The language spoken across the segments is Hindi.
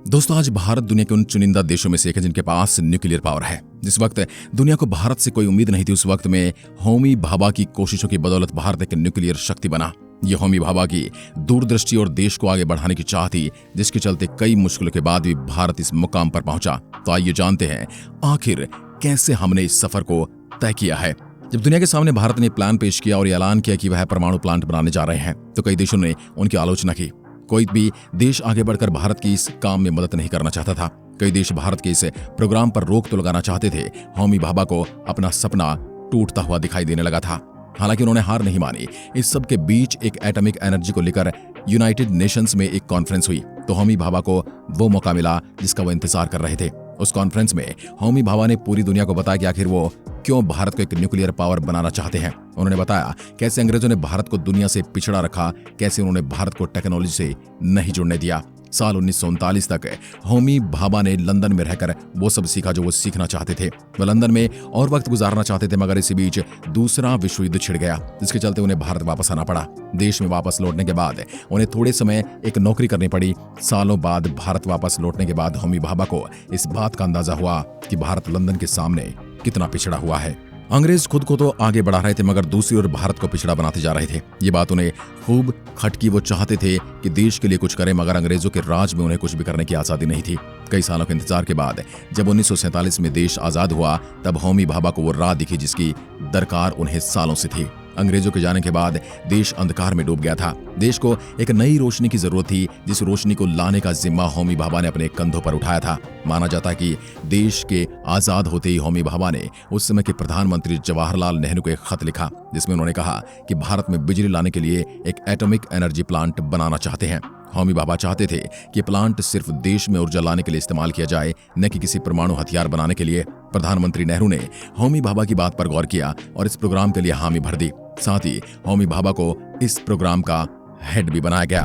दोस्तों, आज भारत दुनिया के उन चुनिंदा देशों में से एक है जिनके पास न्यूक्लियर पावर है। जिस वक्त दुनिया को भारत से कोई उम्मीद नहीं थी, उस वक्त में होमी भाभा की कोशिशों की बदौलत भारत एक न्यूक्लियर शक्ति बना। ये होमी भाभा की दूरदृष्टि और देश को आगे बढ़ाने की चाह थी, जिसके चलते कई मुश्किलों के बाद भी भारत इस मुकाम पर पहुंचा। तो आइए जानते हैं आखिर कैसे हमने इस सफर को तय किया है। जब दुनिया के सामने भारत ने प्लान पेश किया और ऐलान किया कि वह परमाणु प्लांट बनाने जा रहे हैं, तो कई देशों ने उनकी आलोचना की। कोई भी देश आगे बढ़कर भारत की इस काम में मदद नहीं करना चाहता था। कई देश भारत के इस प्रोग्राम पर रोक तो लगाना चाहते थे। होमी भाभा को अपना सपना टूटता हुआ दिखाई देने लगा था। हालांकि उन्होंने हार नहीं मानी। इस सब के बीच एक एटॉमिक एनर्जी को लेकर यूनाइटेड नेशंस में एक कॉन्फ्रेंस हुई, तो होमी भाभा को वो मौका मिला जिसका वो इंतजार कर रहे थे। उस कॉन्फ्रेंस में होमी भाभा ने पूरी दुनिया को बताया कि आखिर वो क्यों भारत को एक न्यूक्लियर पावर बनाना चाहते हैं। उन्होंने बताया कैसे अंग्रेजों ने भारत को दुनिया से पिछड़ा रखा, कैसे उन्होंने भारत को टेक्नोलॉजी से नहीं जुड़ने दिया। साल 1939 तक होमी भाभा ने लंदन में रहकर वो सब सीखा जो वो सीखना चाहते थे। वो लंदन में और वक्त गुजारना चाहते थे, मगर इसी बीच दूसरा विश्व युद्ध छिड़ गया, जिसके चलते उन्हें भारत वापस आना पड़ा। देश में वापस लौटने के बाद उन्हें थोड़े समय एक नौकरी करनी पड़ी। सालों बाद भारत वापस लौटने के बाद होमी भाभा को इस बात का अंदाजा हुआ कि भारत लंदन के सामने कितना पिछड़ा हुआ है। अंग्रेज खुद को तो आगे बढ़ा रहे थे, मगर दूसरी ओर भारत को पिछड़ा बनाते जा रहे थे। ये बात उन्हें खूब खटकी। वो चाहते थे कि देश के लिए कुछ करें, मगर अंग्रेजों के राज में उन्हें कुछ भी करने की आजादी नहीं थी। कई सालों के इंतजार के बाद जब 1947 में देश आजाद हुआ, तब होमी भाभा को वो राह दिखी जिसकी दरकार उन्हें सालों से थी। अंग्रेजों के जाने के बाद देश अंधकार में डूब गया था। देश को एक नई रोशनी की जरूरत थी, जिस रोशनी को लाने का जिम्मा होमी भाभा ने अपने कंधों पर उठाया था। माना जाता है कि देश के आजाद होते ही होमी भाभा ने उस समय के प्रधानमंत्री जवाहरलाल नेहरू को एक खत लिखा, जिसमें उन्होंने कहा कि भारत में बिजली लाने के लिए एक एटॉमिक एनर्जी प्लांट बनाना चाहते हैं। होमी भाभा चाहते थे कि प्लांट सिर्फ देश में ऊर्जा लाने के लिए इस्तेमाल किया जाए, न कि किसी परमाणु हथियार बनाने के लिए। प्रधानमंत्री नेहरू ने होमी भाभा की बात पर गौर किया और इस प्रोग्राम के लिए हामी भर दी। साथ ही होमी भाभा को इस प्रोग्राम का हेड भी बनाया गया।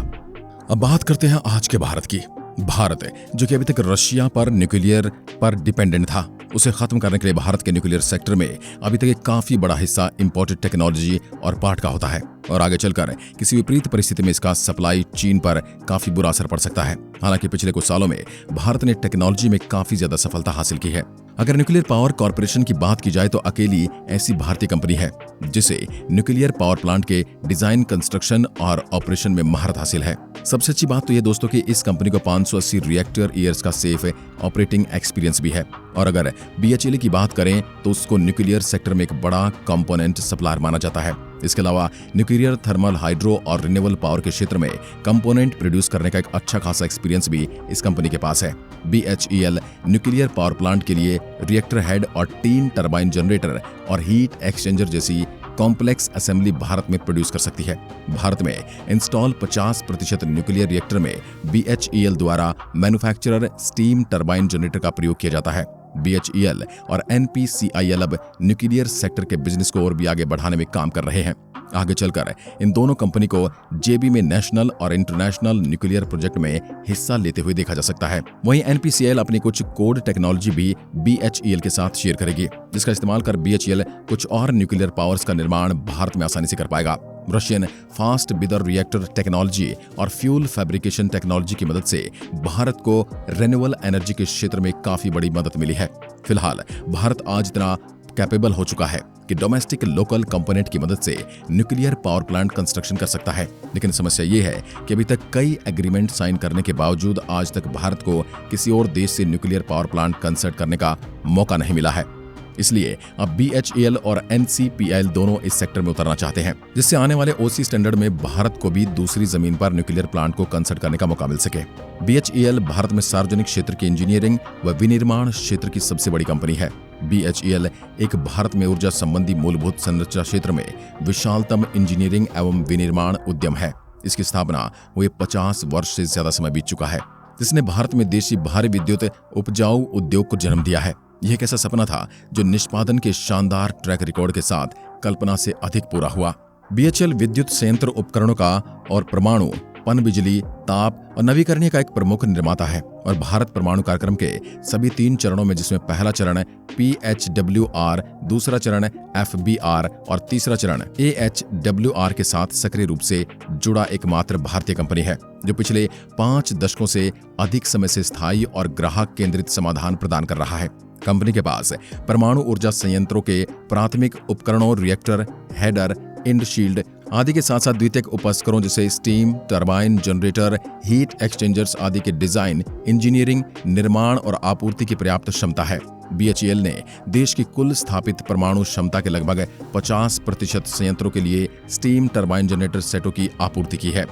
अब बात करते हैं आज के भारत की। भारत जो कि अभी तक रशिया पर न्यूक्लियर पर डिपेंडेंट था, उसे खत्म करने के लिए भारत के न्यूक्लियर सेक्टर में अभी तक एक काफी बड़ा हिस्सा इंपोर्टेड टेक्नोलॉजी और पार्ट का होता है, और आगे चलकर किसी विपरीत परिस्थिति में इसका सप्लाई चीन पर काफी बुरा असर पड़ सकता है। हालांकि पिछले कुछ सालों में भारत ने टेक्नोलॉजी में काफी ज्यादा सफलता हासिल की है। अगर न्यूक्लियर पावर कॉर्पोरेशन की बात की जाए तो अकेली ऐसी भारतीय कंपनी है जिसे न्यूक्लियर पावर प्लांट के डिजाइन, कंस्ट्रक्शन और ऑपरेशन में महारत हासिल है। सबसे अच्छी बात तो ये दोस्तों कि इस कंपनी को 580 रिएक्टर ईयर्स का सेफ ऑपरेटिंग एक्सपीरियंस भी है। और अगर BHEL की बात करें तो उसको न्यूक्लियर सेक्टर में एक बड़ा कंपोनेंट सप्लायर माना जाता है। इसके अलावा न्यूक्लियर, थर्मल, हाइड्रो और रिन्यूएबल पावर के क्षेत्र में कंपोनेंट प्रोड्यूस करने का एक अच्छा खासा एक्सपीरियंस भी इस कंपनी के पास है। BHEL न्यूक्लियर पावर प्लांट के लिए रिएक्टर हेड और 3 टरबाइन जनरेटर और हीट एक्सचेंजर जैसी कॉम्प्लेक्स असेंबली भारत में प्रोड्यूस कर सकती है। भारत में इंस्टॉल 50% न्यूक्लियर रिएक्टर में BHEL द्वारा मैन्युफैक्चरर स्टीम टरबाइन जनरेटर का प्रयोग किया जाता है। BHEL और NPCIL अब न्यूक्लियर सेक्टर के बिजनेस को और भी आगे बढ़ाने में काम कर रहे हैं। आगे चलकर इन दोनों कंपनी को JB में नेशनल और इंटरनेशनल न्यूक्लियर प्रोजेक्ट में हिस्सा लेते हुए देखा जा सकता है। वहीं NPCIL अपनी कुछ कोड टेक्नोलॉजी भी BHEL के साथ शेयर करेगी, जिसका इस्तेमाल कर BHEL कुछ और न्यूक्लियर पावर्स का निर्माण भारत में आसानी से कर पाएगा। Russian fast Bidar reactor technology और फ्यूल फैब्रिकेशन टेक्नोलॉजी की मदद से भारत को रिन्यूएबल एनर्जी के क्षेत्र में काफी बड़ी मदद मिली है। फिलहाल भारत आज इतना कैपेबल हो चुका है कि डोमेस्टिक लोकल कंपोनेंट की मदद से न्यूक्लियर पावर प्लांट कंस्ट्रक्शन कर सकता है। लेकिन समस्या ये है कि अभी तक कई एग्रीमेंट साइन करने के बावजूद आज तक भारत को किसी और देश से न्यूक्लियर पावर प्लांट कंस्ट्रक्ट करने का मौका नहीं मिला है। इसलिए अब BHEL और NCPIL दोनों इस सेक्टर में उतरना चाहते हैं, जिससे आने वाले OC स्टैंडर्ड में भारत को भी दूसरी जमीन पर न्यूक्लियर प्लांट को कंस्ट्रक्ट करने का मौका मिल सके। BHEL भारत में सार्वजनिक क्षेत्र की इंजीनियरिंग व विनिर्माण क्षेत्र की सबसे बड़ी कंपनी है। BHEL एक भारत में ऊर्जा संबंधी मूलभूत संरचना क्षेत्र में विशालतम इंजीनियरिंग एवं विनिर्माण उद्यम है। इसकी स्थापना हुए 50 वर्ष से ज्यादा समय बीत चुका है, जिसने भारत में देशी भारी विद्युत उपजाऊ उद्योग को जन्म दिया है। यह एक ऐसा सपना था जो निष्पादन के शानदार ट्रैक रिकॉर्ड के साथ कल्पना से अधिक पूरा हुआ। BHEL विद्युत संयंत्र उपकरणों का और परमाणु पनबिजली, ताप और नवीकरणीय का एक प्रमुख निर्माता है और भारत परमाणु कार्यक्रम के सभी 3 चरणों में, जिसमें पहला चरण PHWR, दूसरा चरण FBR और तीसरा चरण AHWR के साथ सक्रिय रूप से जुड़ा एकमात्र भारतीय कंपनी है, जो पिछले 5 दशकों से अधिक समय से स्थायी और ग्राहक केंद्रित समाधान प्रदान कर रहा है। कंपनी के पास परमाणु ऊर्जा संयंत्रों के प्राथमिक उपकरणों, रिएक्टर, हेडर, इंड शील्ड आदि के साथ साथ द्वितीयक उपस्करों जैसे steam turbine, generator, heat exchangers आदि के डिजाइन, इंजीनियरिंग, निर्माण और आपूर्ति की पर्याप्त क्षमता है। BHEL ने देश की कुल स्थापित परमाणु क्षमता के लगभग 50% संयंत्रों के लिए स्टीम टरबाइन जनरेटर सेटों की आपूर्ति की है।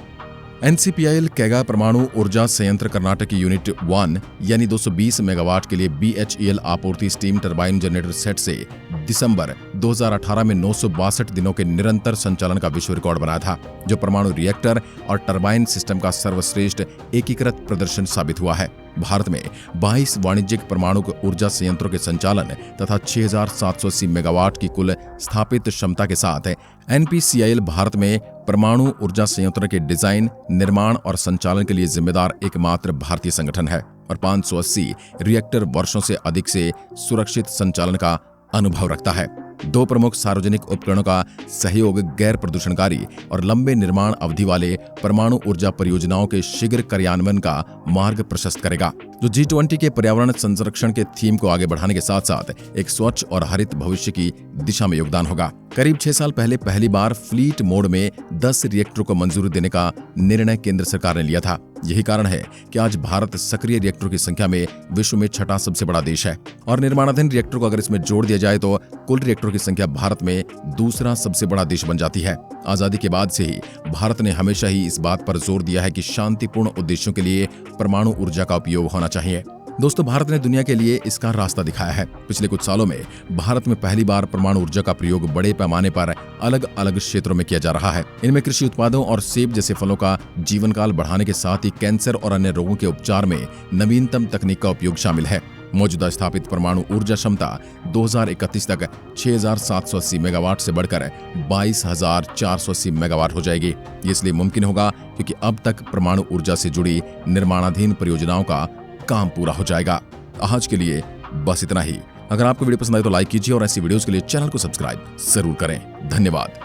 NCPIL कैगा परमाणु ऊर्जा संयंत्र कर्नाटक की यूनिट 1 यानी 220 मेगावाट के लिए BHEL आपूर्ति स्टीम टरबाइन जनरेटर सेट से दिसंबर 2018 में 962 दिनों के निरंतर संचालन का विश्व रिकॉर्ड बनाया था, जो परमाणु रिएक्टर और टरबाइन सिस्टम का सर्वश्रेष्ठ एकीकृत प्रदर्शन साबित हुआ है। भारत में 22 वाणिज्यिक परमाणु ऊर्जा संयंत्रों के संचालन तथा 6780 मेगावाट की कुल स्थापित क्षमता के साथ NPCIL भारत में परमाणु ऊर्जा संयंत्रों के डिजाइन, निर्माण और संचालन के लिए जिम्मेदार एकमात्र भारतीय संगठन है और 580 रिएक्टर वर्षों से अधिक से सुरक्षित संचालन का अनुभव रखता है। 2 प्रमुख सार्वजनिक उपकरणों का सहयोग गैर प्रदूषणकारी और लंबे निर्माण अवधि वाले परमाणु ऊर्जा परियोजनाओं के शीघ्र कार्यान्वयन का मार्ग प्रशस्त करेगा, जो G20 के पर्यावरण संरक्षण के थीम को आगे बढ़ाने के साथ साथ एक स्वच्छ और हरित भविष्य की दिशा में योगदान होगा। करीब 6 साल पहले पहली बार फ्लीट मोड में 10 रिएक्टरों को मंजूरी देने का निर्णय केंद्र सरकार ने लिया था। यही कारण है कि आज भारत सक्रिय रिएक्टरों की संख्या में विश्व में 6ठा सबसे बड़ा देश है और निर्माणाधीन रिएक्टरों को अगर इसमें जोड़ दिया जाए तो कुल रिएक्टरों की संख्या भारत में दूसरा सबसे बड़ा देश बन जाती है। आजादी के बाद से ही भारत ने हमेशा ही इस बात पर जोर दिया है कि शांतिपूर्ण उद्देश्यों के लिए परमाणु ऊर्जा का उपयोग होना चाहिए। दोस्तों, भारत ने दुनिया के लिए इसका रास्ता दिखाया है। पिछले कुछ सालों में भारत में पहली बार परमाणु ऊर्जा का प्रयोग बड़े पैमाने पर अलग अलग क्षेत्रों में किया जा रहा है। इनमें कृषि उत्पादों और सेब जैसे फलों का जीवन काल बढ़ाने के साथ ही कैंसर और अन्य रोगों के उपचार में नवीनतम तकनीक का उपयोग शामिल है। मौजूदा स्थापित परमाणु ऊर्जा क्षमता 2031 तक 6780 मेगावाट से बढ़कर 22480 मेगावाट हो जाएगी। ये इसलिए मुमकिन होगा क्योंकि अब तक परमाणु ऊर्जा से जुड़ी निर्माणाधीन परियोजनाओं का काम पूरा हो जाएगा। आज के लिए बस इतना ही। अगर आपको वीडियो पसंद आए तो लाइक कीजिए और ऐसी वीडियोस के लिए चैनल को सब्सक्राइब जरूर करें। धन्यवाद।